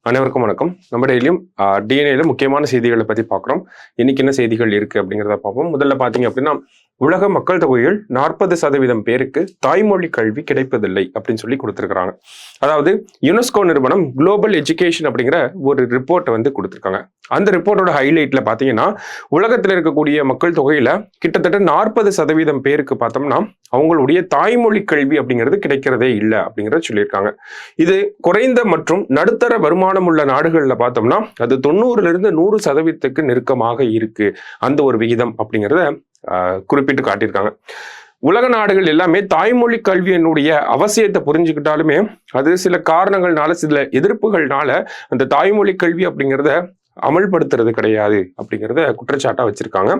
அனைவருக்கும் வணக்கம். நம்ம டெய்லியும் டிஎன்ஏல முக்கியமான செய்திகளை பத்தி பார்க்குறோம். இன்னைக்கு என்ன செய்திகள் இருக்கு அப்படிங்கிறத பார்ப்போம். முதல்ல பார்த்தீங்க அப்படின்னா, உலக மக்கள் தொகையில் 40% பேருக்கு தாய்மொழி கல்வி கிடைப்பதில்லை அப்படின்னு சொல்லி கொடுத்துருக்காங்க. அதாவது யுனெஸ்கோ நிறுவனம் குளோபல் எஜுகேஷன் அப்படிங்கிற ஒரு ரிப்போர்ட்டை வந்து கொடுத்துருக்காங்க. அந்த ரிப்போர்ட்டோட ஹைலைட்ல பார்த்தீங்கன்னா, உலகத்தில் இருக்கக்கூடிய மக்கள் தொகையில கிட்டத்தட்ட 40% பேருக்கு பார்த்தோம்னா அவங்களுடைய தாய்மொழி கல்வி அப்படிங்கிறது கிடைக்கிறதே இல்லை அப்படிங்கிறத சொல்லியிருக்காங்க. இது குறைந்த மற்றும் நடுத்தர வருமானம் உள்ள நாடுகளில் பார்த்தோம்னா அது 90% நெருக்கமாக இருக்கு அந்த ஒரு விகிதம் அப்படிங்கிறத குறிப்பிட்டு காட்டியிருக்காங்க. உலக நாடுகள் எல்லாமே தாய்மொழி கல்வியினுடைய அவசியத்தை புரிஞ்சுக்கிட்டாலுமே அது சில காரணங்கள்னால சில எதிர்ப்புகள்னால அந்த தாய்மொழி கல்வி அப்படிங்கிறத அமல்படுத்துறது கிடையாது அப்படிங்கிறத குற்றச்சாட்டா வச்சிருக்காங்க.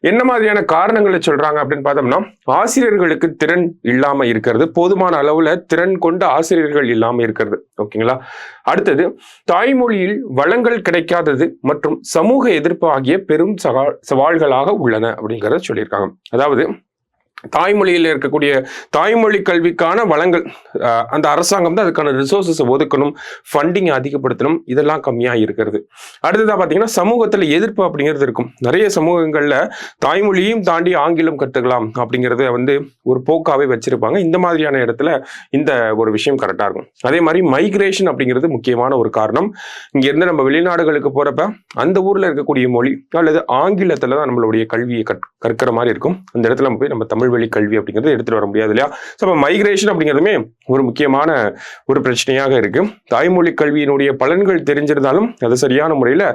என்ன மாதிரியான காரணங்களை சொல்றாங்க அப்படின்னு பார்த்தோம்னா, ஆசிரியர்களுக்கு திறன் இல்லாம இருக்கிறது, போதுமான அளவுல திறன் கொண்ட ஆசிரியர்கள் இல்லாம இருக்கிறது. ஓகேங்களா. அடுத்தது தாய்மொழியில் வளங்கள் கிடைக்காதது மற்றும் சமூக எதிர்ப்பு ஆகிய பெரும் சவால்களாக உள்ளன அப்படிங்கிறத சொல்லியிருக்காங்க. அதாவது தாய்மொழியில் இருக்கக்கூடிய தாய்மொழி கல்விக்கான வளங்கள் அந்த அரசாங்கம் தான் அதுக்கான ரிசோர்ஸஸ் ஒதுக்கணும், ஃபண்டிங் அதிகப்படுத்தணும், இதெல்லாம் கம்மியாக இருக்கிறது. அடுத்ததாக பார்த்தீங்கன்னா சமூகத்தில் எதிர்ப்பு அப்படிங்கிறது இருக்கும். நிறைய சமூகங்களில் தாய்மொழியும் தாண்டி ஆங்கிலம் கற்றுக்கலாம் அப்படிங்கிறத வந்து ஒரு போக்காவே வச்சிருப்பாங்க. இந்த மாதிரியான இடத்துல இந்த ஒரு விஷயம் கரெக்டாக இருக்கும். அதே மாதிரி மைக்ரேஷன் அப்படிங்கிறது முக்கியமான ஒரு காரணம். இங்கேருந்து நம்ம வெளிநாடுகளுக்கு போகிறப்ப அந்த ஊரில் இருக்கக்கூடிய மொழி அல்லது ஆங்கிலத்தில் தான் நம்மளுடைய கல்வியை கற்கிற மாதிரி இருக்கும். அந்த இடத்துல நம்ம போய் நம்ம தமிழ் வழி கல்வி அப்படிங்கிறது எடுத்துட்டு வர முடியாது இல்லையா. ஸோ மைக்ரேஷன் அப்படிங்கிறதுமே ஒரு முக்கியமான ஒரு பிரச்சனையாக இருக்கு. தாய்மொழி கல்வியினுடைய பலன்கள் தெரிஞ்சிருந்தாலும் அதை சரியான முறையில்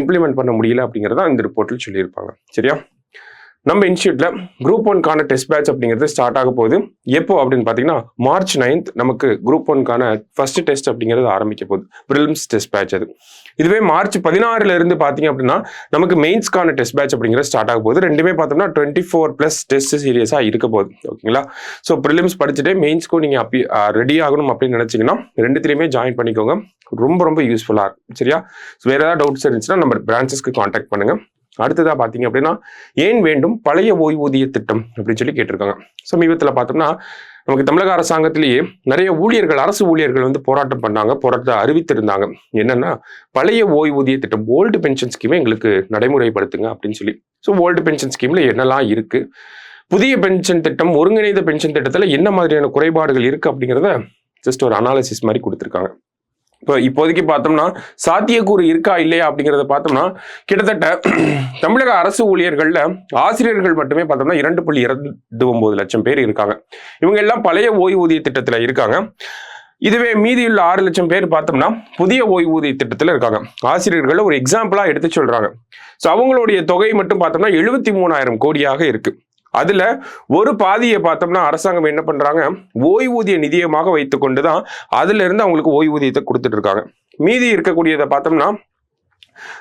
இம்ப்ளிமெண்ட் பண்ண முடியல அப்படிங்கிறத இந்த ரிப்போர்ட்டில் சொல்லியிருப்பாங்க. சரியா. நம்ம இன்ஸ்டியூட்ல குரூப் 1க்கான டெஸ்ட் பேட்ச் அப்படிங்கிறது ஸ்டார்ட் ஆக போகுது. எப்போ அப்படின்னு பார்த்தீங்கன்னா March 9th நமக்கு குரூப் 1க்கான ஃபர்ஸ்ட் டெஸ்ட் அப்படிங்கிறது ஆரம்பிக்க போகுது. ப்ரிலிம்ஸ் டெஸ்ட் பேட்ச் அது. இதுவே March 16 இருந்து பார்த்தீங்க அப்படின்னா நமக்கு மெயின்ஸ்க்கான டெஸ்ட் பேட்ச் அப்படிங்கிறது ஸ்டார்ட் ஆக போகுது. ரெண்டுமே பார்த்தோம்னா 24+ டெஸ்ட் சீரியஸாக இருக்க போகுது. ஓகேங்களா. ஸோ ப்ரிலிம்ஸ் படிச்சுட்டு மெயின்ஸ்க்கும் நீங்கள் ரெடி ஆகணும் அப்படின்னு நினைச்சீங்கன்னா ரெண்டுத்திலையுமே ஜாயின் பண்ணிக்கோங்க. ரொம்ப ரொம்ப யூஸ்ஃபுல்லாக இருக்கும். சரியா. வேற ஏதாவது டவுட்ஸ் இருந்துச்சுன்னா நம்ம பிரான்ச்சஸ்க்கு கான்டாக்ட் பண்ணுங்க. அடுத்ததா பார்த்தீங்க அப்படின்னா ஏன் வேண்டும் பழைய ஓய்வூதிய திட்டம் அப்படின்னு சொல்லி கேட்டிருக்காங்க. சமீபத்தில் பார்த்தோம்னா நமக்கு தமிழக அரசாங்கத்திலேயே நிறைய ஊழியர்கள், அரசு ஊழியர்கள் வந்து போராட்டம் பண்ணாங்க, போராட்டத்தை அறிவித்திருந்தாங்க. என்னன்னா பழைய ஓய்வூதிய திட்டம், ஓல்டு பென்ஷன் ஸ்கீமை எங்களுக்கு நடைமுறைப்படுத்துங்க அப்படின்னு சொல்லி. ஸோ ஓல்டு பென்ஷன் ஸ்கீம்ல என்னெல்லாம் இருக்கு, புதிய பென்ஷன் திட்டம், ஒருங்கிணைந்த பென்ஷன் திட்டத்தில் என்ன மாதிரியான குறைபாடுகள் இருக்கு அப்படிங்கிறத ஜஸ்ட் ஒரு அனாலிசிஸ் மாதிரி கொடுத்துருக்காங்க. இப்போதைக்கு பார்த்தோம்னா சாத்தியக்கூறு இருக்கா இல்லையா அப்படிங்கிறத பார்த்தோம்னா கிட்டத்தட்ட தமிழக அரசு ஊழியர்கள்ல ஆசிரியர்கள் மட்டுமே பார்த்தோம்னா 2.29 லட்சம் பேர் இருக்காங்க. இவங்க எல்லாம் பழைய ஓய்வூதிய திட்டத்துல இருக்காங்க. இதுவே மீதியுள்ள 6 லட்சம் பேர் பார்த்தோம்னா புதிய ஓய்வூதிய திட்டத்துல இருக்காங்க. ஆசிரியர்கள் ஒரு எக்ஸாம்பிளா எடுத்து சொல்றாங்க. ஸோ அவங்களுடைய தொகை மட்டும் பார்த்தோம்னா 73,000 கோடியாக இருக்கு. அதுல ஒரு பாதியை பார்த்தோம்னா அரசாங்கம் என்ன பண்றாங்க, ஓய்வூதிய நிதியமாக வைத்துக் கொண்டுதான் அதுல இருந்து அவங்களுக்கு ஓய்வூதியத்தை கொடுத்துட்டு இருக்காங்க. மீதி இருக்கக்கூடியதை பார்த்தோம்னா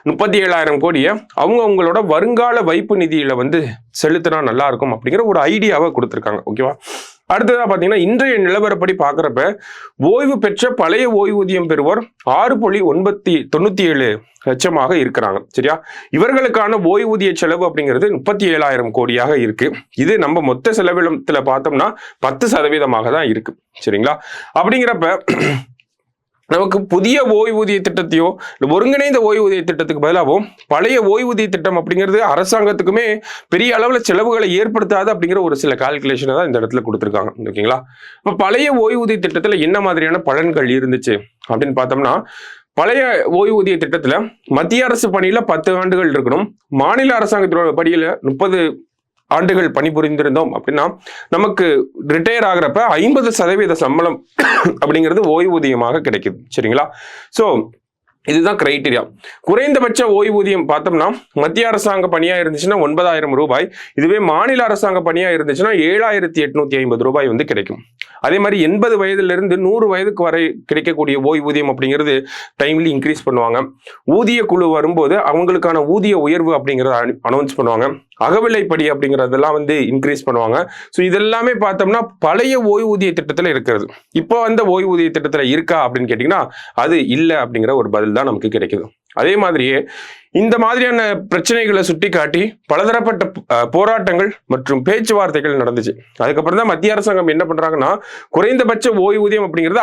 37,000 கோடியை அவங்களோட வருங்கால வைப்பு நிதியில வந்து செலுத்தினா நல்லா இருக்கும் அப்படிங்கிற ஒரு ஐடியாவை கொடுத்துருக்காங்க. ஓகேவா. அடுத்ததா பாத்தீங்கன்னா இன்றைய நிலவரப்படி பாக்குறப்ப ஓய்வு பெற்ற பழைய ஓய்வூதியம் பெறுவோர் 6.97 லட்சமாக இருக்கிறாங்க. சரியா. இவர்களுக்கான ஓய்வூதிய செலவு அப்படிங்கிறது 37,000 கோடியாக இருக்கு. இது நம்ம மொத்த செலவினத்துல பார்த்தோம்னா 10% தான் இருக்கு. சரிங்களா. அப்படிங்கிறப்ப நமக்கு புதிய ஓய்வூதிய திட்டத்தையோ ஒருங்கிணைந்த ஓய்வூதிய திட்டத்துக்கு பதிலாகவும் பழைய ஓய்வூதிய திட்டம் அப்படிங்கிறது அரசாங்கத்துக்குமே பெரிய அளவில் செலவுகளை ஏற்படுத்தாது அப்படிங்கிற ஒரு சில கால்குலேஷனை தான் இந்த இடத்துல கொடுத்துருக்காங்க. ஓகேங்களா. இப்போ பழைய ஓய்வூதிய திட்டத்துல என்ன மாதிரியான பலன்கள் இருந்துச்சு அப்படின்னு பார்த்தோம்னா, பழைய ஓய்வூதிய திட்டத்துல மத்திய அரசு பணியில 10 ஆண்டுகள் இருக்கணும், மாநில அரசாங்கத்தோட பணியில 30 ஆண்டுகள் பணிபுரிந்திருந்தோம் அப்படின்னா நமக்கு ரிட்டையர் ஆகிறப்ப 50% சம்பளம் அப்படிங்கிறது ஓய்வூதியமாக கிடைக்குது. சரிங்களா. ஸோ இதுதான் கிரைட்டீரியா. குறைந்தபட்ச ஓய்வூதியம் பார்த்தோம்னா மத்திய அரசாங்க பணியா இருந்துச்சுன்னா 9,000 ரூபாய், இதுவே மாநில அரசாங்க பணியா இருந்துச்சுன்னா 7,850 ரூபாய் வந்து கிடைக்கும். அதே மாதிரி 80 வயதிலிருந்து 100 வயதுக்கு வரை கிடைக்கக்கூடிய ஓய்வூதியம் அப்படிங்கிறது டைம்லி இன்க்ரீஸ் பண்ணுவாங்க. ஊதிய குழு வரும்போது அவங்களுக்கான ஊதிய உயர்வு அப்படிங்கிறத அனௌன்ஸ் பண்ணுவாங்க. அகவிலைப்படி அப்படிங்கிறதெல்லாம் வந்து இன்க்ரீஸ் பண்ணுவாங்க. ஸோ இதெல்லாமே பார்த்தோம்னா பழைய ஓய்வூதிய திட்டத்தில் இருக்கிறது. இப்போ அந்த ஓய்வூதிய திட்டத்தில் இருக்கா அப்படின்னு கேட்டிங்கன்னா அது இல்லை அப்படிங்கிற ஒரு பதில் தான் நமக்கு கிடைக்குது. அதே மாதிரியே இந்த மாதிரியான பிரச்சனைகளை சுட்டி காட்டி பலதரப்பட்ட போராட்டங்கள் மற்றும் பேச்சுவார்த்தைகள் நடந்துச்சு. அதுக்கப்புறம் தான் மத்திய அரசாங்கம் என்ன பண்றாங்கன்னா, குறைந்தபட்ச ஓய்வூதியம் அப்படிங்கிறது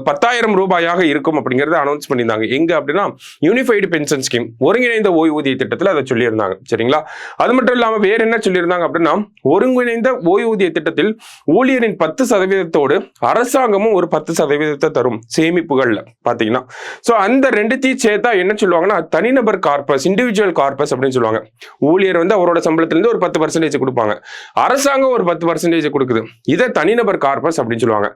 10,000 ரூபாயாக இருக்கும் அப்படிங்கறத அனௌன்ஸ் பண்ணியிருந்தாங்க. எங்க அப்படின்னா யூனிஃபைடு பென்ஷன் ஸ்கீம், ஒருங்கிணைந்த ஓய்வூதிய திட்டத்தில் அதை சொல்லியிருந்தாங்க. சரிங்களா? அது மட்டும் இல்லாம வேற என்ன சொல்லியிருந்தாங்க அப்படின்னா, ஒருங்கிணைந்த ஓய்வூதிய திட்டத்தில் ஊழியரின் 10% அரசாங்கமும் ஒரு 10% தரும் சேமிப்புகள்ல பாத்தீங்கன்னா. சோ அந்த ரெண்டுத்தையும் சேர்த்தா என்ன சொல்லுவாங்கன்னா, தனிநபர் கார்பஸ், இண்டிவிஜுவல் கார்பஸ் அப்படின்னு சொல்லுவாங்க. ஊழியர் வந்து அவரோட சம்பளத்திலிருந்து ஒரு 10% கொடுப்பாங்க, அரசாங்கம் ஒரு 10% கொடுக்குது. இதை தனிநபர் கார்பஸ் அப்படின்னு சொல்லுவாங்க.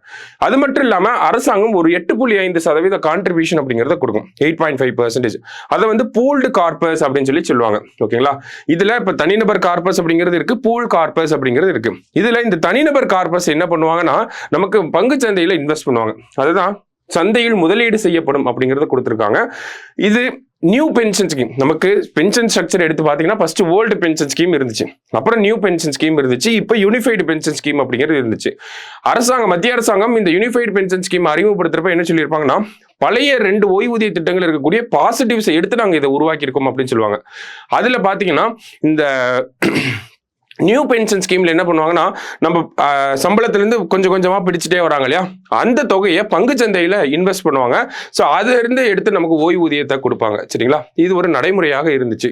அது மட்டும் இல்லாம அரசாங்கம் ஒரு 8.5% கான்ட்ரிபியூஷன் அப்படிங்கறத கொடுக்கும், 8.5%. அதை வந்து பூல்டு கார்பஸ் அப்படின்னு சொல்லுவாங்க. ஓகேங்களா? இதுல இப்ப தனிநபர் கார்பஸ் அப்படிங்கிறது இருக்கு, பூல் கார்பஸ் அப்படிங்கிறது இருக்கு. இதுல இந்த தனிநபர் கார்பஸ் என்ன பண்ணுவாங்கன்னா, நமக்கு பங்கு சந்தையில இன்வெஸ்ட் பண்ணுவாங்க. அதுதான் சந்தையில் முதலீடு செய்யப்படும் அப்படிங்கறத கொடுத்திருக்காங்க. இது நியூ பென்ஷன் ஸ்கீம். நமக்கு பென்ஷன் ஸ்ட்ரக்சர் எடுத்து பார்த்தீங்கன்னா ஃபர்ஸ்ட் ஓல்டு பென்ஷன் ஸ்கீம் இருந்துச்சு, அப்புறம் நியூ பென்ஷன் ஸ்கீம் இருந்துச்சு, இப்போ யூனிஃபைடு பென்ஷன் ஸ்கீம் அப்படிங்கிறது இருந்துச்சு. மத்திய அரசாங்கம் இந்த யூனிஃபைடு பென்ஷன் ஸ்கீம் அறிமுகப்படுத்துறப்ப என்ன சொல்லியிருப்பாங்கன்னா, பழைய 2 ஓய்வூதிய திட்டங்கள் இருக்கக்கூடிய பாசிட்டிவ்ஸ் எடுத்து நாங்கள் இதை உருவாக்கியிருக்கோம் அப்படின்னு சொல்லுவாங்க. அதுல பாத்தீங்கன்னா இந்த நியூ பென்ஷன் ஸ்கீம்ல என்ன பண்ணுவாங்கன்னா, நம்ம சம்பளத்திலிருந்து கொஞ்சம் கொஞ்சமா பிடிச்சிட்டே வராங்க இல்லையா, அந்த தொகையை பங்கு சந்தையில இன்வெஸ்ட் பண்ணுவாங்க. ஸோ அதுல இருந்து எடுத்து நமக்கு ஓய்வூதியத்தை கொடுப்பாங்க. சரிங்களா? இது ஒரு நடைமுறையாக இருந்துச்சு.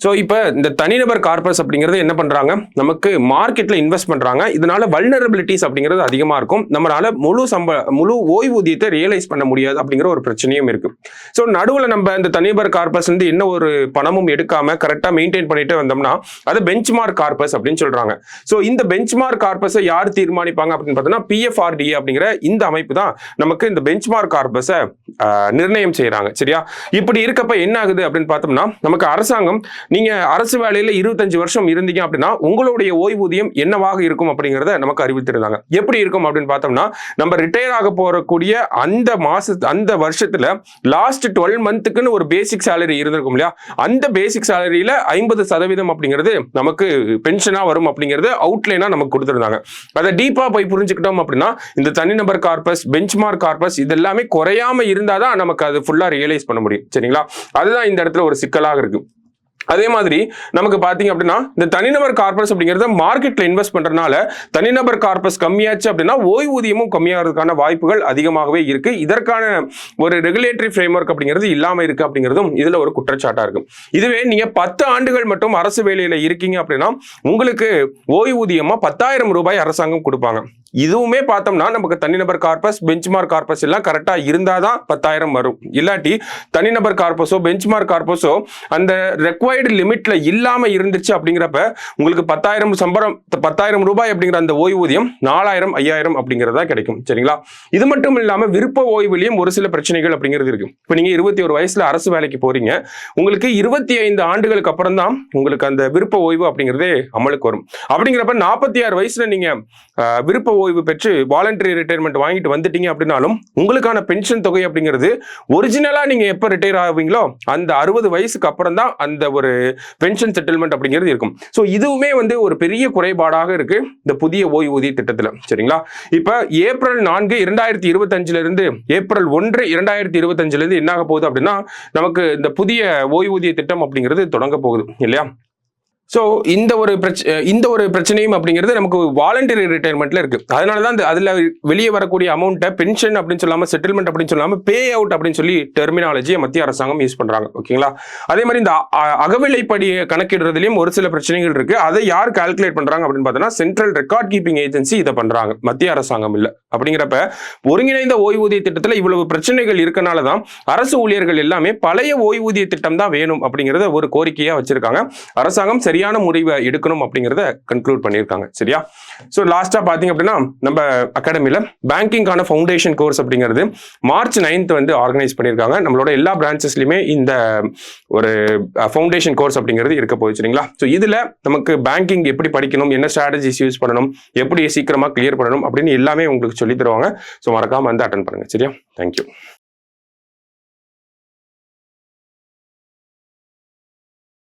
ஸோ இப்போ இந்த தனிநபர் கார்பஸ் அப்படிங்கிறது என்ன பண்றாங்க, நமக்கு மார்க்கெட்ல இன்வெஸ்ட் பண்றாங்க. இதனால வல்னரபிலிட்டிஸ் அப்படிங்கிறது அதிகமா இருக்கும். நம்மளால முழு ஓய்வூதியத்தை ரியலைஸ் பண்ண முடியாது அப்படிங்கிற ஒரு பிரச்சனையும் இருக்கு. ஸோ நடுவில் நம்ம இந்த தனிநபர் கார்பஸ் வந்து என்ன ஒரு பணமும் எடுக்காம கரெக்டா மெயின்டைன் பண்ணிட்டு வந்தோம்னா அது பெஞ்ச்மார்க் கார்பஸ் அப்படின்னு சொல்றாங்க. ஸோ இந்த பெஞ்ச்மார்க் கார்பஸை யார் தீர்மானிப்பாங்க அப்படின்னு பார்த்தோம்னா, PFRDA அப்படிங்கிற இந்த அமைப்பு தான் நமக்கு இந்த பெஞ்ச்மார்க் கார்பஸை நிர்ணயம் செய்யறாங்க. சரியா? இப்படி இருக்கப்ப என்ன ஆகுது அப்படின்னு பார்த்தோம்னா, நமக்கு அரசாங்கம் நீங்க அரசு வேலையில 25 வருஷம் இருந்தீங்க அப்படின்னா உங்களுடைய ஓய்வூதியம் என்னவாக இருக்கும் அப்படிங்கறத நமக்கு அறிவித்திருந்தாங்க. எப்படி இருக்கும் அப்படின்னு பார்த்தோம்னா, நம்ம ரிட்டையர் ஆக போறக்கூடிய அந்த வருஷத்துல லாஸ்ட் 12 மந்த்துக்குன்னு ஒரு பேசிக் சேலரி இருந்திருக்கும் இல்லையா, அந்த பேசிக் சேலரியில 50% அப்படிங்கிறது நமக்கு பென்ஷனா வரும் அப்படிங்கிறது அவுட்லைனா நமக்கு கொடுத்திருந்தாங்க. அதை டீப்பா போய் புரிஞ்சுக்கிட்டோம் அப்படின்னா, இந்த தனிநபர் கார்பஸ், பெஞ்ச்மார்க் கார்பஸ் இது எல்லாமே குறையாம இருந்தாதான் நமக்கு அது ஃபுல்லா ரியலைஸ் பண்ண முடியும். சரிங்களா? அதுதான் இந்த இடத்துல ஒரு சிக்கலாக இருக்கு. அதே மாதிரி நமக்கு பாத்தீங்க அப்படின்னா, இந்த தனிநபர் கார்பஸ் அப்படிங்கறத மார்க்கெட்ல இன்வெஸ்ட் பண்றதுனால தனிநபர் கார்பஸ் கம்மியாச்சு அப்படின்னா ஓய்வூதியமும் கம்மியாகிறதுக்கான வாய்ப்புகள் அதிகமாகவே இருக்கு. இதற்கான ஒரு ரெகுலேட்டரி ஃப்ரேம்வொர்க் அப்படிங்கிறது இல்லாம இருக்கு அப்படிங்கிறதும் இதுல ஒரு குற்றச்சாட்டா இருக்கு. இதுவே நீங்க 10 ஆண்டுகள் மட்டும் அரசு வேலையில இருக்கீங்க அப்படின்னா உங்களுக்கு ஓய்வூதியமா 10,000 ரூபாய் அரசாங்கம் கொடுப்பாங்க. இதுவுமே பார்த்தோம்னா நமக்கு தனிநபர் கார்பஸ், பெஞ்ச்மார்க் கார்பஸ் எல்லாம் கரெக்டா இருந்தாதான் 10,000 வரும். இல்லாட்டி தனிநபர் கார்பஸோ பெஞ்ச்மார்க் கார்பஸோ அந்த ரெக்வயர்டு லிமிட்ல இல்லாம இருந்துச்சு அப்படிங்கிறப்ப உங்களுக்கு 10,000 ரூபாய் அப்படிங்கிற அந்த ஓய்வூதியம் 4,000, 5,000 அப்படிங்கிறதா கிடைக்கும். சரிங்களா? இது மட்டும் இல்லாம விருப்ப ஓய்வுலையும் ஒரு சில பிரச்சனைகள் அப்படிங்கிறது இருக்கு. இப்ப நீங்க 21 வயசுல அரசு வேலைக்கு போறீங்க, உங்களுக்கு 25 ஆண்டுகளுக்கு அப்புறம் தான் உங்களுக்கு அந்த விருப்ப ஓய்வு அப்படிங்கிறதே அமலுக்கு வரும். அப்படிங்கிறப்ப 46 வயசுல நீங்க விருப்ப ஓய்வு பெற்று வாலண்டரி ரிட்டையர்மெண்ட் வாங்கிட்டு வந்துட்டீங்க அப்படின்னாலும் உங்களுக்கான பென்ஷன் தொகை அப்படிங்கிறது ஒரிஜினலா நீங்க எப்ப ரிட்டையர் ஆவீங்களோ அந்த 60 வயசுக்கு அப்புறம் தான் அந்த ஒரு பென்ஷன் செட்டில்மெண்ட் அப்படிங்கிறது இருக்கும். சோ இதுவுமே வந்து ஒரு பெரிய குறைபாடாக இருக்கு இந்த புதிய ஓய்வூதிய திட்டத்துல. சரிங்களா? இப்ப ஏப்ரல் 4, 2025 இருந்து ஏப்ரல் 1, 2025 இருந்து என்ன ஆக போகுது அப்படின்னா, நமக்கு இந்த புதிய ஓய்வூதிய திட்டம் அப்படிங்கிறது தொடங்க போகுது இல்லையா? ஸோ இந்த ஒரு பிரச்சனையும் அப்படிங்கிறது நமக்கு வாலண்டரி ரிட்டையர்மெண்ட்ல இருக்கு. அதனாலதான் அதுல வெளியே வரக்கூடிய அமௌண்ட்டை பென்ஷன் அப்படின்னு சொல்லாம செட்டில்மெண்ட் அப்படின்னு சொல்லாம பே அவுட் அப்படின்னு சொல்லி டெர்மினாலஜியை மத்திய அரசாங்கம் யூஸ் பண்றாங்க. ஓகேங்களா? அதே மாதிரி இந்த அகவிலைப்படி கணக்கிடுறதுலயும் ஒரு சில பிரச்சனைகள் இருக்கு. அதை யார் கால்குலேட் பண்றாங்க அப்படின்னு பார்த்தோம்னா, சென்ட்ரல் ரெக்கார்ட் கீப்பிங் ஏஜென்சி இதை பண்றாங்க, மத்திய அரசாங்கம் இல்ல. அப்படிங்கிறப்ப ஒருங்கிணைந்த ஓய்வூதிய திட்டத்துல இவ்வளவு பிரச்சனைகள் இருக்கனாலதான் அரசு ஊழியர்கள் எல்லாமே பழைய ஓய்வூதிய திட்டம் தான் வேணும் அப்படிங்கறத ஒரு கோரிக்கையா வச்சிருக்காங்க. அரசாங்கம் சரியான முடிவை எடுக்கணும் அப்படிங்கறத கன்க்ளூட் பண்ணியிருக்காங்க. சரியா? சோ லாஸ்டா பாத்தீங்க அப்படின்னா, நம்ம அகாடமில பேங்கிங்கான ஃபவுண்டேஷன் கோர்ஸ் அப்படிங்கிறது March 9 வந்து ஆர்கனைஸ் பண்ணியிருக்காங்க. நம்மளோட எல்லா பிரான்ச்சஸ்லயுமே இந்த ஒரு ஃபவுண்டேஷன் கோர்ஸ் அப்படிங்கிறது இருக்க போகுது. சரிங்களா? சோ இதுல நமக்கு பேங்கிங் எப்படி படிக்கணும், என்ன ஸ்ட்ராட்டஜிஸ் யூஸ் பண்ணணும், எப்படி சீக்கிரமா கிளியர் பண்ணணும் அப்படின்னு எல்லாமே உங்களுக்கு சொல்லி தருவாங்க. சோ மறக்காம வந்து அட்டென்ட் பண்ணுங்க. சரியா? தேங்க்யூ.